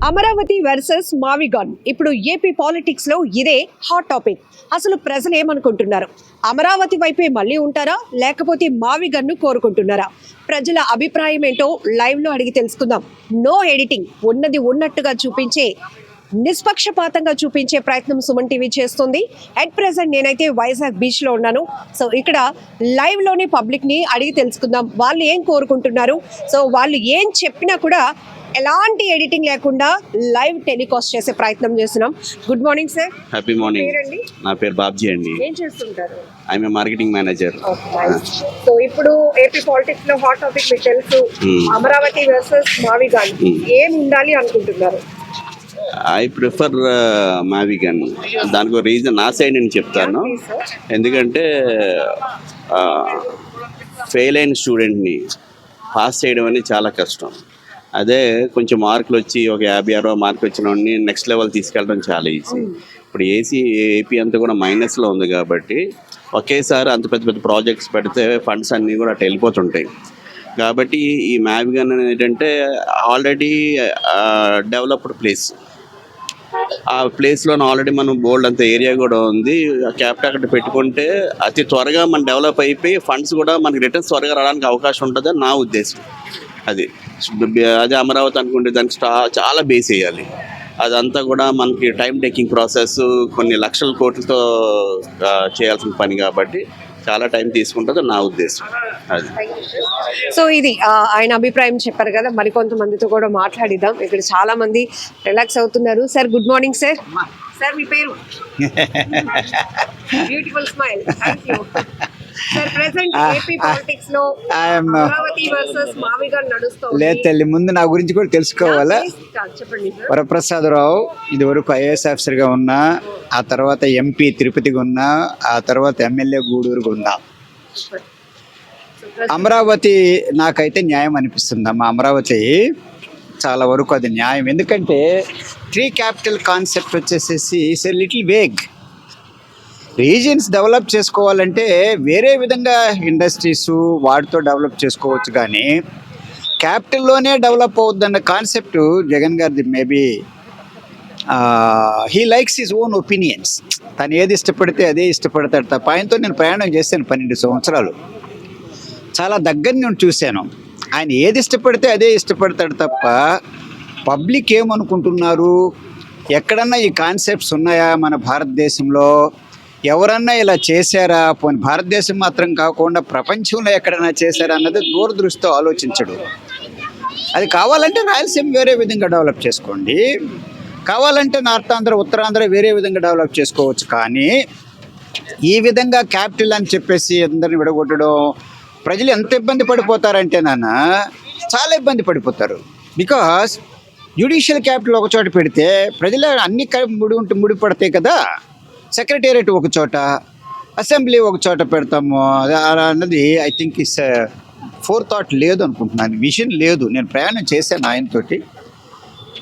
Amaravati versus మావిగాన్ ఇప్పుడు AP politics లో ఇదే హాట్ టాపిక్. అసలు ప్రజలు ఏమనుకుంటున్నారు? అమరావతి వైపే మళ్ళీ ఉంటారా, లేకపోతే మావిగాన్ ను కోరుకుంటున్నారా? ప్రజల అభిప్రాయం ఏంటో లైవ్ లో అడిగి తెలుసుకుందాం. నో ఎడిటింగ్, ఉన్నది ఉన్నట్టుగా చూపించే, నిష్పక్షపాతంగా చూపించే ప్రయత్నం సుమన్ టీవీ చేస్తుంది. అట్ ప్రెసెంట్ నేనైతే వైజాగ్ బీచ్ లో ఉన్నాను. సో ఇక్కడ లైవ్ లోనే పబ్లిక్ ని అడిగి తెలుసుకుందాం వాళ్ళు ఏం కోరుకుంటున్నారు. సో వాళ్ళు ఏం చెప్పినా కూడా ఎలాంటి ఎడిటింగ్ లేకుండా లైవ్ టెలికాస్ట్ చేసే ప్రయత్నం చేస్తున్నాం. Good morning sir. Happy morning. నా పేరు బాబ్జీ అండి. ఏం చేస్తుంటారు? I'm marketing manager. సో ఇప్పుడు ఏపీ పాలిటిక్స్ లో హాట్ టాపిక్ మీకు తెలుసు, అమరావతి వర్సెస్ మావిగాన్. ఏం ఉండాలి అనుకుంటున్నారు? ఐ ప్రిఫర్ మావిగాన్. దానికి రీజన్ నా సైడ్ నేను చెప్తాను. ఎందుకంటే ఫెయిల్ అయిన స్టూడెంట్ని పాస్ చేయడం అనేది చాలా కష్టం. అదే కొంచెం మార్కులు వచ్చి ఒక 50-60 మార్కులు వచ్చిన వాడిని నెక్స్ట్ లెవెల్ తీసుకెళ్ళడం చాలా ఈజీ. ఇప్పుడు ఏపీ అంతా కూడా మైనస్లో ఉంది కాబట్టి ఒకేసారి అంత పెద్ద పెద్ద ప్రాజెక్ట్స్ పెడితే ఫండ్స్ అన్నీ కూడా అటు వెళ్ళిపోతుంటాయి. కాబట్టి ఈ మావిగాన్ ఏంటంటే ఆల్రెడీ డెవలప్డ్ ప్లేస్. ఆ ప్లేస్లో ఆల్రెడీ మనం బోల్డ్ అంత ఏరియా కూడా ఉంది. క్యాపిటల్ అక్కడ పెట్టుకుంటే అతి త్వరగా మనం డెవలప్ అయిపోయి ఫండ్స్ కూడా మనకి రిటర్న్స్ త్వరగా రావడానికి అవకాశం ఉంటుందని నా ఉద్దేశం. అదే అమరావతి అనుకుంటే దానికి చాలా బేస్ వేయాలి. అదంతా కూడా మనకి టైం టేకింగ్ ప్రాసెస్, కొన్ని లక్షల కోట్లతో చేయాల్సిన పని కాబట్టి చాలా టైం తీసుకుంటుంది నా ఉద్దేశం. అది సో ఇది ఆయన అభిప్రాయం చెప్పారు కదా. మరికొంతమందితో కూడా మాట్లాడిద్దాం. ఇక్కడ చాలా మంది రిలాక్స్ అవుతున్నారు. Sir good morning sir. Sir మీ పేరు? Beautiful smile. Thank you sir. Present AP politics లో అమరావతి వర్సెస్ మావిగాన్ నడుస్తుంది. లేదు తల్లి, ముందు నా గురించి కూడా తెలుసుకోవాలా. చెప్పండి. వరప్రసాదరావు ఇది వరకు ఐఏఎస్ ఆఫీసర్గా ఉన్నా, ఆ తర్వాత ఎంపీ తిరుపతిగా ఉన్నా, ఆ తర్వాత ఎమ్మెల్యే గూడూరుగా ఉన్నా. అమరావతి నాకైతే న్యాయం అనిపిస్తుంది అమ్మా. అమరావతి చాలా వరకు అది న్యాయం. ఎందుకంటే 3 క్యాపిటల్ కాన్సెప్ట్ వచ్చేసేసి it's a little vague. Regions develop చేసుకోవాలంటే వేరే విధంగా ఇండస్ట్రీస్ వాటితో డెవలప్ చేసుకోవచ్చు, కానీ క్యాపిటల్లోనే డెవలప్ అవుద్దన్న కాన్సెప్ట్ జగన్ గారిది. Maybe he likes his own opinions. తను ఏది ఇష్టపడితే అదే ఇష్టపడతాడు తప్ప. ఆయనతో నేను ప్రయాణం చేశాను 12 సంవత్సరాలు. చాలా దగ్గర నేను చూశాను. ఆయన ఏది ఇష్టపడితే అదే ఇష్టపడతాడు తప్ప పబ్లిక్ ఏమనుకుంటున్నారు, ఎక్కడన్నా ఈ కాన్సెప్ట్స్ ఉన్నాయా మన భారతదేశంలో, ఎవరన్నా ఇలా చేశారా, పోనీ భారతదేశం మాత్రం కాకుండా ప్రపంచంలో ఎక్కడైనా చేశారా అన్నది దూరదృష్టితో ఆలోచించడు. అది కావాలంటే రాయలసీమ వేరే విధంగా డెవలప్ చేసుకోండి, కావాలంటే నార్త్ ఆంధ్ర ఉత్తరాంధ్ర వేరే విధంగా డెవలప్ చేసుకోవచ్చు. కానీ ఈ విధంగా క్యాపిటల్ అని చెప్పేసి అందరిని విడగొట్టడం, ప్రజలు ఎంత ఇబ్బంది పడిపోతారంటే నాన్న చాలా ఇబ్బంది పడిపోతారు. బికాస్ జ్యుడిషియల్ క్యాపిటల్ ఒక చోట పెడితే ప్రజలు అన్ని ముడిపడతాయి కదా. సెక్రటేరియట్ ఒక చోట, అసెంబ్లీ ఒక చోట పెడతాము అన్నది I think is four thought లేదు అనుకుంటున్నాను, విజన్ లేదు. నేను ప్రయాణం చేశాను ఆయనతోటి.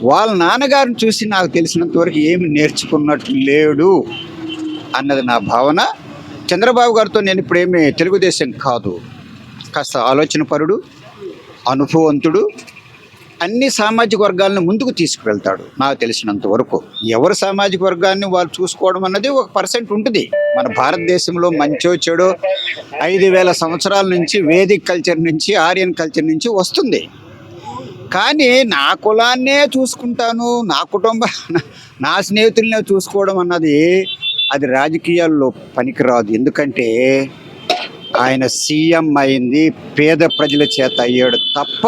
వాళ్ళ నాన్నగారిని చూసి నాకు తెలిసినంత వరకు ఏమి నేర్చుకున్నట్టు లేడు అన్నది నా భావన. చంద్రబాబు గారితో నేను ఇప్పుడేమి తెలుగుదేశం కాదు, కాస్త ఆలోచనపరుడు, అనుభవవంతుడు, అన్ని సామాజిక వర్గాలను ముందుకు తీసుకువెళ్తాడు నాకు తెలిసినంత వరకు. ఎవరు సామాజిక వర్గాన్ని వాళ్ళు చూసుకోవడం అన్నది 1% ఉంటుంది మన భారతదేశంలో. మంచో చెడో 5000 సంవత్సరాల నుంచి వేదిక్ కల్చర్ నుంచి, ఆర్యన్ కల్చర్ నుంచి వస్తుంది. కానీ నా కులాన్నే చూసుకుంటాను, నా నా స్నేహితులనే చూసుకోవడం అన్నది అది రాజకీయాల్లో పనికిరాదు. ఎందుకంటే ఆయన సీఎం అయింది పేద ప్రజల చేత అయ్యాడు తప్ప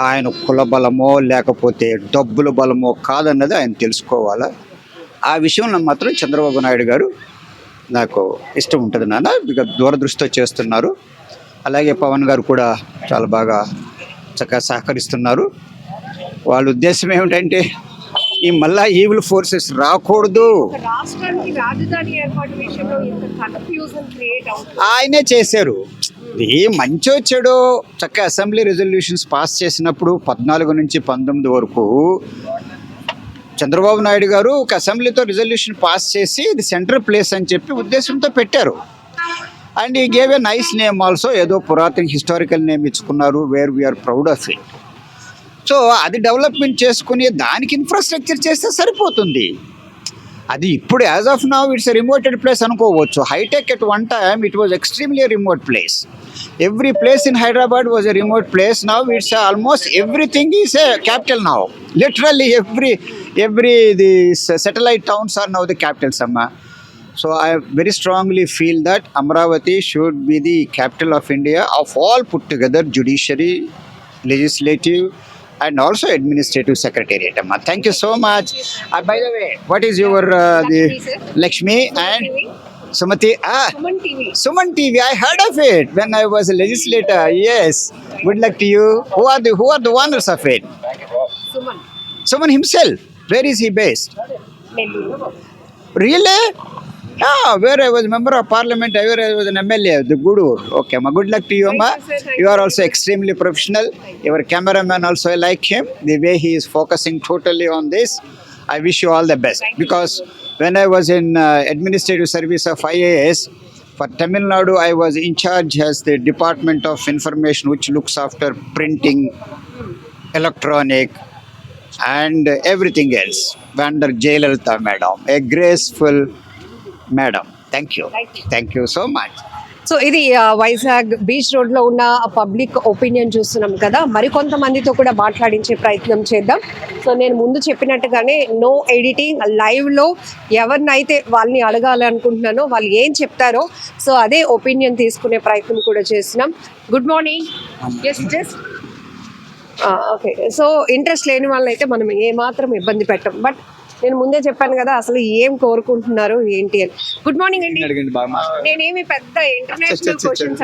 ఆయన కుల బలమో లేకపోతే డబ్బుల బలమో కాదన్నది ఆయన తెలుసుకోవాలా. ఆ విషయంలో మాత్రం చంద్రబాబు నాయుడు గారు నాకు ఇష్టం ఉంటుంది నాన్న. ఇక దూరదృష్టితో చేస్తున్నారు. అలాగే పవన్ గారు కూడా చాలా బాగా చక్కగా సహకరిస్తున్నారు. వాళ్ళ ఉద్దేశం ఏమిటంటే ఈ మళ్ళా ఈవిల్ ఫోర్సెస్ రాకూడదు. ఆయనే చేశారు. ఈ మంచో చెడో చక్కగా అసెంబ్లీ రెజల్యూషన్స్ పాస్ చేసినప్పుడు 14 నుంచి 19 వరకు చంద్రబాబు నాయుడు గారు ఒక అసెంబ్లీతో రిజల్యూషన్ పాస్ చేసి ఇది సెంట్రల్ ప్లేస్ అని చెప్పి ఉద్దేశంతో పెట్టారు. అండ్ ఈ gave a nice name also. ఏదో పురాతన హిస్టారికల్ నేమ్ ఇచ్చుకున్నారు, where we are proud of it. So అది డెవలప్మెంట్ చేసుకుని దానికి ఇన్ఫ్రాస్ట్రక్చర్ చేస్తే సరిపోతుంది. అది ఇప్పుడు as of now it's a remoted place అనుకోవచ్చు. Hitec at one time it was extremely remote place. Every place in Hyderabad was a remote place. Now it's almost everything is a capital now. Literally every the satellite towns are now the capitals, Amma. So I very strongly feel that Amaravati should be the capital of India of all put together, judiciary, legislative, and also administrative secretariat, Amma. Thank you so much. By the way, what is your the Lakshmi and Sumati? Suman TV. Suman TV. I heard of it when I was a legislator. Yes. Good luck to you. Who are the owners of it? Suman Suman himself. Where is he based? Nellore. Really? Yeah, where I was member of parliament, where I was an MLA, the Gudur. Okay, ma, good luck to you, Amma. Thank you, sir. Thank You are you. also extremely professional. Your cameraman also, I like him. The way he is focusing totally on this. I wish you all the best. Thank you. Because when I was in administrative service of IAS, for Tamil Nadu, I was in charge as the Department of Information, which looks after printing, electronic, and everything else. Under Jayalalitha madam, a graceful madam. Thank you. Thank you. Thank you so much. So ఇది Vizag beach రోడ్లో ఉన్న public opinion చూస్తున్నాం కదా, మరికొంతమందితో కూడా మాట్లాడించే ప్రయత్నం చేద్దాం. So నేను ముందు చెప్పినట్టుగానే నో ఎడిటింగ్, లైవ్లో ఎవరినైతే వాళ్ళని అడగాలి అనుకుంటున్నానో వాళ్ళు ఏం చెప్తారో సో అదే ఒపీనియన్ తీసుకునే ప్రయత్నం కూడా చేస్తున్నాం. Good morning. Just okay. So interest లేని వాళ్ళైతే మనం ఏమాత్రం ఇబ్బంది పెట్టం. బట్ నేను ముందే చెప్పాను కదా అసలు ఏం కోరుకుంటున్నారు ఏంటి అని. గుడ్ మార్నింగ్ అండి. నేనేమి పెద్ద ఇంటర్నేషనల్ క్వశ్చన్స్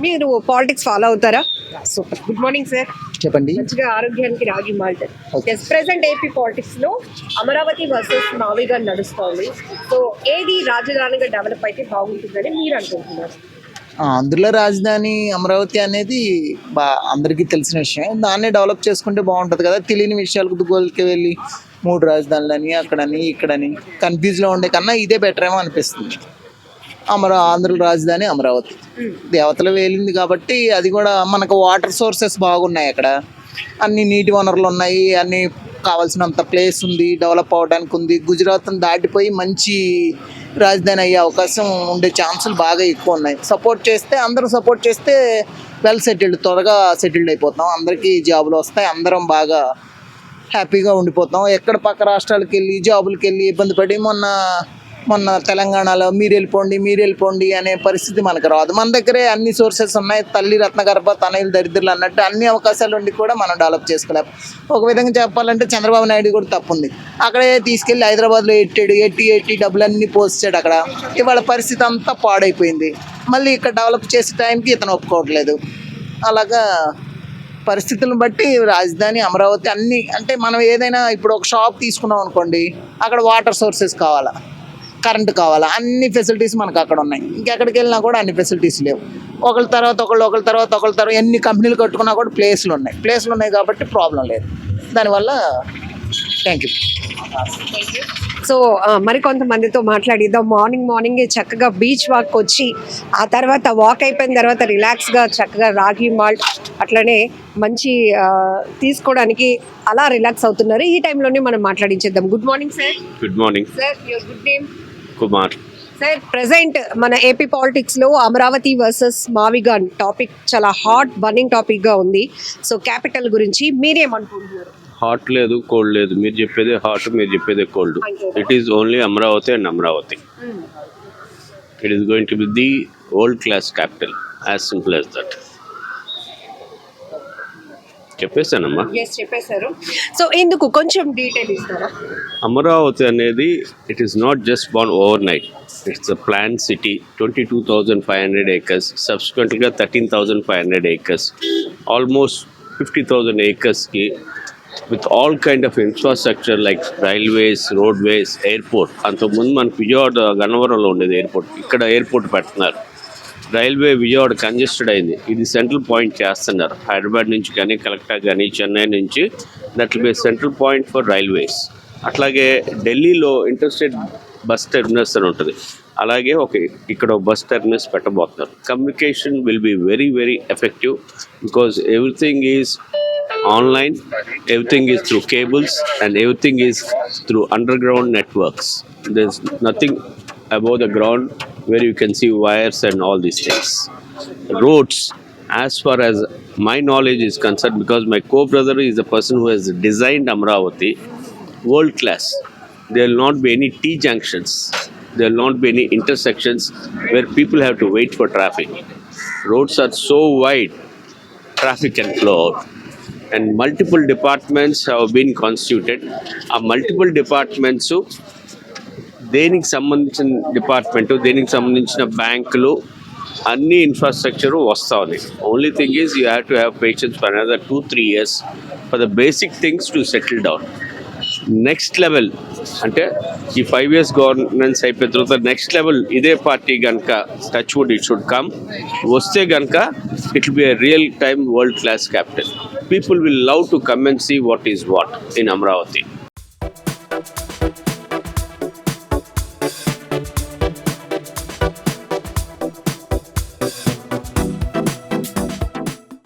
మీరు పాలిటిక్స్ ఫాలో అవుతారా? సూపర్. Good morning sir. చెప్పండి. మంచిగా ఆరోగ్యానికి ragi malt. Yes, present AP politics లో అమరావతి వర్సెస్ మావిగా నడుస్తోంది. సో ఏది రాజధానిగా డెవలప్ అయితే బాగుంటుందని మీరు అనుకుంటున్నారు? అందులో రాజధాని అమరావతి అనేది అందరికీ తెలిసిన విషయం. దాన్నే డెవలప్ చేసుకుంటే బాగుంటుంది కదా. తెలియని విషయాలకు గోల్కి వెళ్ళి 3 రాజధానులని అక్కడని ఇక్కడని కన్ఫ్యూజ్లో ఉండే కన్నా ఇదే బెటర్ ఏమో అనిపిస్తుంది. ఆంధ్ర రాజధాని అమరావతి దేవతలు వేలింది కాబట్టి అది కూడా మనకు వాటర్ సోర్సెస్ బాగున్నాయి అక్కడ, అన్ని నీటి వనరులు ఉన్నాయి, అన్ని కావాల్సినంత ప్లేస్ ఉంది, డెవలప్ అవడానికి ఉంది. గుజరాత్ని దాటిపోయి మంచి రాజధాని అయ్యే అవకాశం ఉండే ఛాన్సులు బాగా ఎక్కువ ఉన్నాయి. అందరూ సపోర్ట్ చేస్తే వెల్ సెటిల్డ్, త్వరగా సెటిల్డ్ అయిపోతాం, అందరికీ జాబులు వస్తాయి, అందరం బాగా హ్యాపీగా ఉండిపోతాం. ఎక్కడ పక్క రాష్ట్రాలకు వెళ్ళి జాబులకి వెళ్ళి ఇబ్బంది పడి మొన్న తెలంగాణలో మీరు వెళ్ళిపోండి అనే పరిస్థితి మనకు రాదు. మన దగ్గరే అన్ని సోర్సెస్ ఉన్నాయి. తల్లి రత్నగర్భ తనయులు దరిద్రులు అన్నట్టు అన్ని అవకాశాలు ఉండి కూడా మనం డెవలప్ చేసుకోలేం. ఒక విధంగా చెప్పాలంటే చంద్రబాబు నాయుడు కూడా తప్పుంది. అక్కడే తీసుకెళ్ళి హైదరాబాద్లో ఎట్టి డబ్బులన్నీ పోసాడు అక్కడ. ఇవాళ పరిస్థితి అంతా పాడైపోయింది. మళ్ళీ ఇక్కడ డెవలప్ చేసే టైంకి ఇతను ఒప్పుకోవట్లేదు. అలాగా పరిస్థితులను బట్టి రాజధాని అమరావతి అన్ని అంటే మనం ఏదైనా ఇప్పుడు ఒక షాప్ తీసుకున్నాం అనుకోండి, అక్కడ వాటర్ సోర్సెస్ కావాలా, కరెంట్ కావాలా, అన్ని ఫెసిలిటీస్ మనకు అక్కడ ఉన్నాయి. ఇంకెక్కడికి వెళ్ళినా కూడా అన్ని ఫెసిలిటీస్ లేవు. ఒకళ్ళ తర్వాత ఎన్ని కంపెనీలు కట్టుకున్నా కూడా ప్లేస్లు ఉన్నాయి కాబట్టి ప్రాబ్లం లేదు. దానివల్ల థ్యాంక్ యూ. సో మరికొంతమందితో మాట్లాడిద్దాం. మార్నింగే చక్కగా బీచ్ వాక్ వచ్చి ఆ తర్వాత వాక్ అయిపోయిన తర్వాత రిలాక్స్గా చక్కగా రాగి మాల్ట్ అట్లనే మంచి తీసుకోవడానికి అలా రిలాక్స్ అవుతున్నారు. ఈ టైంలోనే మనం మాట్లాడించేద్దాం. Good morning sir. Good morning sir, your good name? Kumar. Sir, present మన ఏపీ పాలిటిక్స్లో అమరావతి వర్సెస్ మావిగాన్ టాపిక్ చాలా హాట్ బర్నింగ్ టాపిక్గా ఉంది. సో క్యాపిటల్ గురించి మీరేమనుకుంటున్నారు? హాట్ లేదు, కోల్డ్ లేదు. మీరు చెప్పేదే హాట్, మీరు చెప్పేదే cold. It is only Amaravati and Amaravati. It is going to be the world class capital, as simple as that. చెప్పేశానమ్మా. చెప్పేశారు. సో ఎందుకు కొంచెం డీటెయిల్ ఇస్తారా? అమరావతి అనేది it is not just born overnight. It's a plan city. 22,500 acres, సబ్సిక్వెంట్గా 13,500 acres, almost 50,000 acresకి with all kind of infrastructure like railways, roadways, airport. అంతకుముందు మనకు విజయవాడ గన్నవరంలో ఉండేది ఎయిర్పోర్ట్, ఇక్కడ ఎయిర్పోర్ట్ పెడుతున్నారు. రైల్వే విజయవాడ కంజెస్టెడ్ అయింది. ఇది సెంట్రల్ పాయింట్ చేస్తున్నారు. హైదరాబాద్ నుంచి కానీ, కలకత్తా కానీ, చెన్నై నుంచి that will be central point for railways. అట్లాగే ఢిల్లీలో ఇంటర్స్టేట్ బస్ టెర్మినల్స్ అని ఉంటుంది. అలాగే ఇక్కడ బస్ టెర్మినస్ పెట్టబోతున్నారు. Communication will be very very effective because everything is online, everything is through cables and everything is through under ground networks. There is nothing above the ground where you can see wires and all these things. Roads, as far as my knowledge is concerned, because my co-brother is the person who has designed Amravati, world class. There will not be any T junctions. There will not be any intersections where people have to wait for traffic. Roads are so wide, traffic can flow out. And multiple departments have been constituted. Multiple departments దేనికి సంబంధించిన department, దేనికి సంబంధించిన బ్యాంకులు, అన్ని infrastructure వస్తూ ఉంది. Only thing is you have to have patience for another 2-3 years for the basic things to settle down. Next level అంటే ఈ 5 years గవర్నెన్స్ అయిపోయిన తర్వాత నెక్స్ట్ లెవెల్ ఇదే పార్టీ కనుక touch wood it should come వస్తే కనుక it will be a real time world class capital. People will love to come and see what is what in Amaravati.